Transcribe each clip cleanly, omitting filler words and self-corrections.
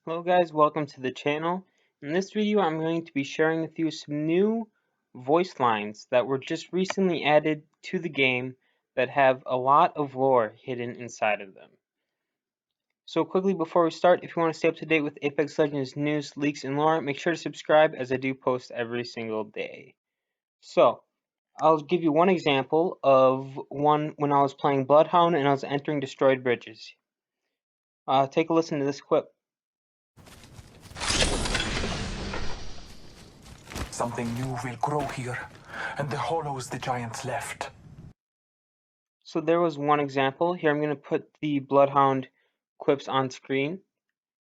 Hello guys, welcome to the channel. In this video I'm going to be sharing with you some new voice lines that were just recently added to the game that have a lot of lore hidden inside of them. So quickly before we start, if you want to stay up to date with Apex Legends news, leaks, and lore, make sure to subscribe as I do post every single day. So, I'll give you one example of one when I was playing Bloodhound and I was entering destroyed bridges. Take a listen to this clip. Something new will grow here, and the hollows the giants left. So there was one example. Here I'm going to put the Bloodhound clips on screen.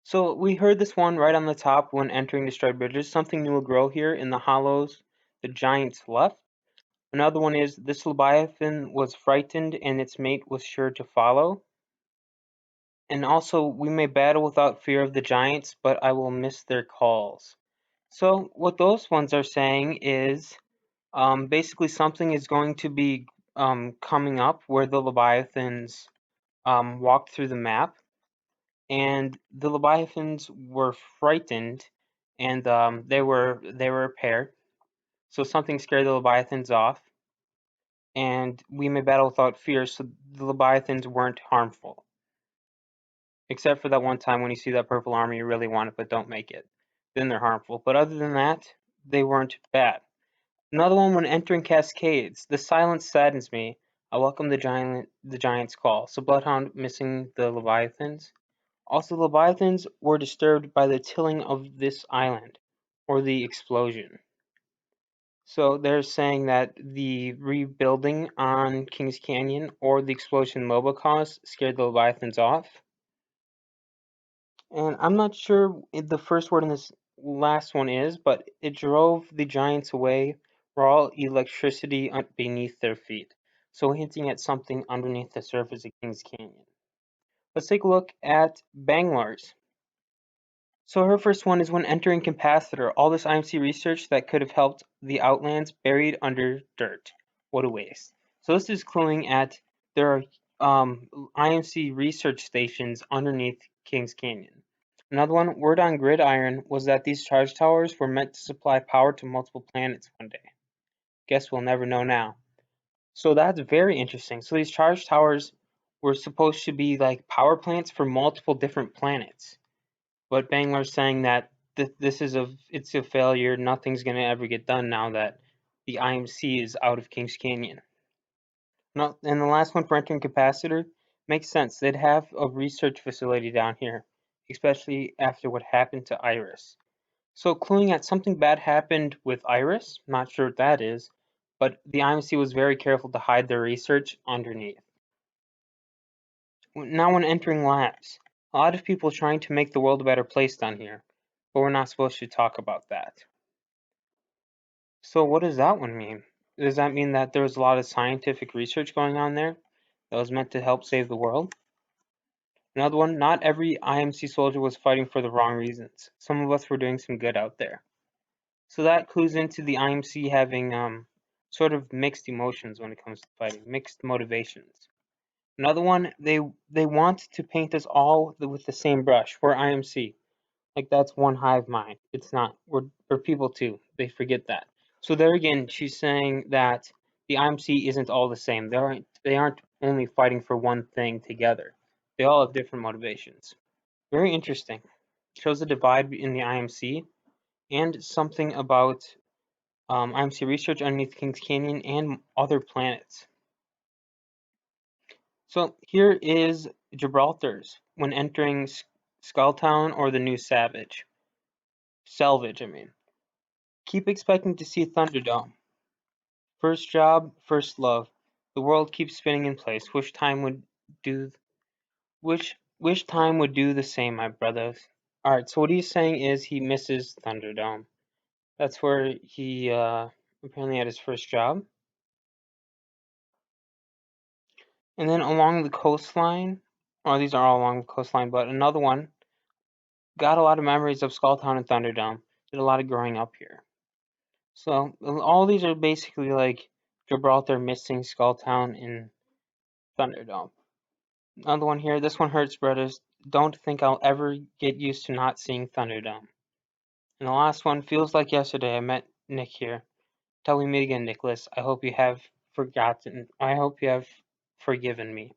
So we heard this one right on the top when entering destroyed bridges. Something new will grow here in the hollows the giants left. Another one is this Leviathan was frightened and its mate was sure to follow. And also we may battle without fear of the giants, but I will miss their calls. So what those ones are saying is basically something is going to be coming up where the Leviathans walked through the map, and the Leviathans were frightened, and they were paired. So something scared the Leviathans off, and we may battle without fear. So the Leviathans weren't harmful, except for that one time when you see that purple armor you really want it but don't make it. Then they're harmful. But other than that, they weren't bad. Another one when entering cascades. The silence saddens me. I welcome the giant's call. So Bloodhound missing the Leviathans. Also, Leviathans were disturbed by the tilling of this island, or the explosion. So they're saying that the rebuilding on Kings Canyon or the explosion MOBA caused scared the Leviathans off. And I'm not sure if the first word in this last one is, but it drove the giants away, raw electricity beneath their feet. So hinting at something underneath the surface of Kings Canyon. Let's take a look at Banglar's. So her first one is when entering capacitor, all this IMC research that could have helped the Outlands buried under dirt. What a waste. So this is cluing at there are IMC research stations underneath Kings Canyon. Another one, word on Gridiron was that these charge towers were meant to supply power to multiple planets one day. Guess we'll never know now. So that's very interesting. So these charge towers were supposed to be like power plants for multiple different planets. But Banglar's saying that it's a failure. Nothing's gonna ever get done now that the IMC is out of Kings Canyon. No, and the last one for entering capacitor makes sense. They'd have a research facility down here, especially after what happened to Iris. So cluing at something bad happened with Iris. Not sure what that is, but the IMC was very careful to hide their research underneath. Now when entering labs, a lot of people trying to make the world a better place down here, but we're not supposed to talk about that. So what does that one mean? Does that mean that there was a lot of scientific research going on there that was meant to help save the world? Another one, not every IMC soldier was fighting for the wrong reasons. Some of us were doing some good out there. So that clues into the IMC having sort of mixed emotions when it comes to fighting, mixed motivations. Another one, they want to paint us all with the same brush. We're IMC. Like that's one hive mind. It's not. We're people too. They forget that. So there again, she's saying that the IMC isn't all the same. They aren't only fighting for one thing together. They all have different motivations. Very interesting. Shows the divide in the IMC and something about IMC research underneath Kings Canyon and other planets. So here is Gibraltar's when entering Skulltown or the New Salvage, I mean. Keep expecting to see Thunderdome. First job, first love. The world keeps spinning in place. Do wish time would do the same, my brothers. Alright, so what he's saying is he misses Thunderdome. That's where he apparently had his first job. And then along the coastline, oh, these are all along the coastline, but another one got a lot of memories of Skulltown and Thunderdome. Did a lot of growing up here. So all these are basically like Gibraltar missing Skulltown and Thunderdome. Another one here. This one hurts, brothers. don't think I'll ever get used to not seeing Thunderdome. And the last one, feels like yesterday I met Nick here. Till we meet again, Nicholas, I hope you have forgiven me.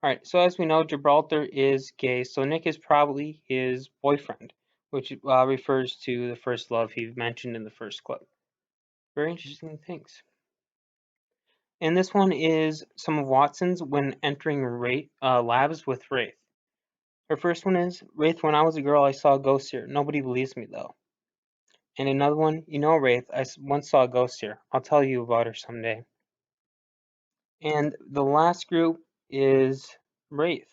Alright, so as we know, Gibraltar is gay, so Nick is probably his boyfriend, which refers to the first love he mentioned in the first clip. Very interesting things. And this one is some of Watson's when entering labs with Wraith. Her first one is, Wraith, when I was a girl, I saw a ghost here. Nobody believes me, though. And another one, you know, Wraith, once saw a ghost here. I'll tell you about her someday. And the last group is Wraith.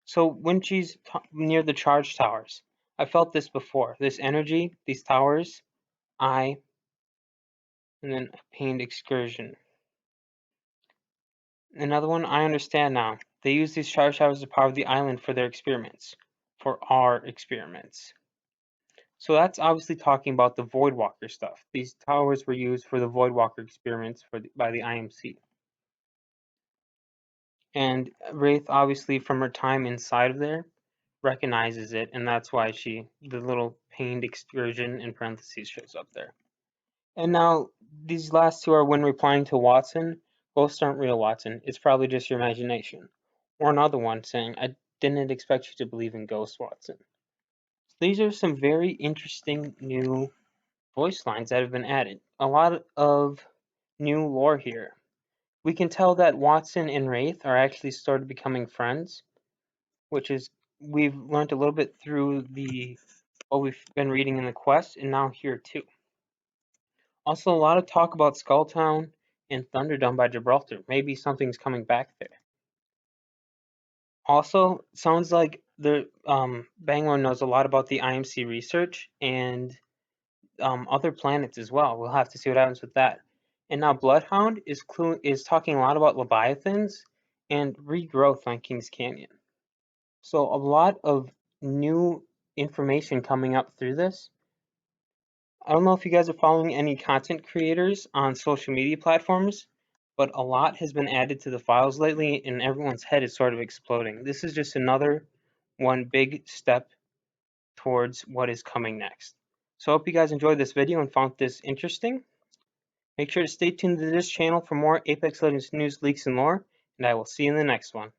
So when she's near the charge towers, I felt this before. This energy, these towers, and then a pained excursion. Another one, I understand now. They use these charge towers to power the island for their experiments. For our experiments. So that's obviously talking about the Voidwalker stuff. These towers were used for the Voidwalker experiments by the IMC. And Wraith, obviously, from her time inside of there, recognizes it, and that's why the little pained excursion in parentheses shows up there. And now, these last two are when replying to Watson. Ghosts aren't real, Watson. It's probably just your imagination. Or another one saying, I didn't expect you to believe in ghosts, Watson. So these are some very interesting new voice lines that have been added. A lot of new lore here. We can tell that Watson and Wraith are actually started becoming friends, which is we've learned a little bit through what we've been reading in the quest, and now here too. Also, a lot of talk about Skulltown and Thunderdome by Gibraltar. Maybe something's coming back there. Also, sounds like the Bangalore knows a lot about the IMC research and other planets as well. We'll have to see what happens with that. And now Bloodhound is talking a lot about Leviathans and regrowth on Kings Canyon. So a lot of new information coming up through this. I don't know if you guys are following any content creators on social media platforms, but a lot has been added to the files lately and everyone's head is sort of exploding. This is just another one big step towards what is coming next. So I hope you guys enjoyed this video and found this interesting. Make sure to stay tuned to this channel for more Apex Legends news, leaks, and lore, and I will see you in the next one.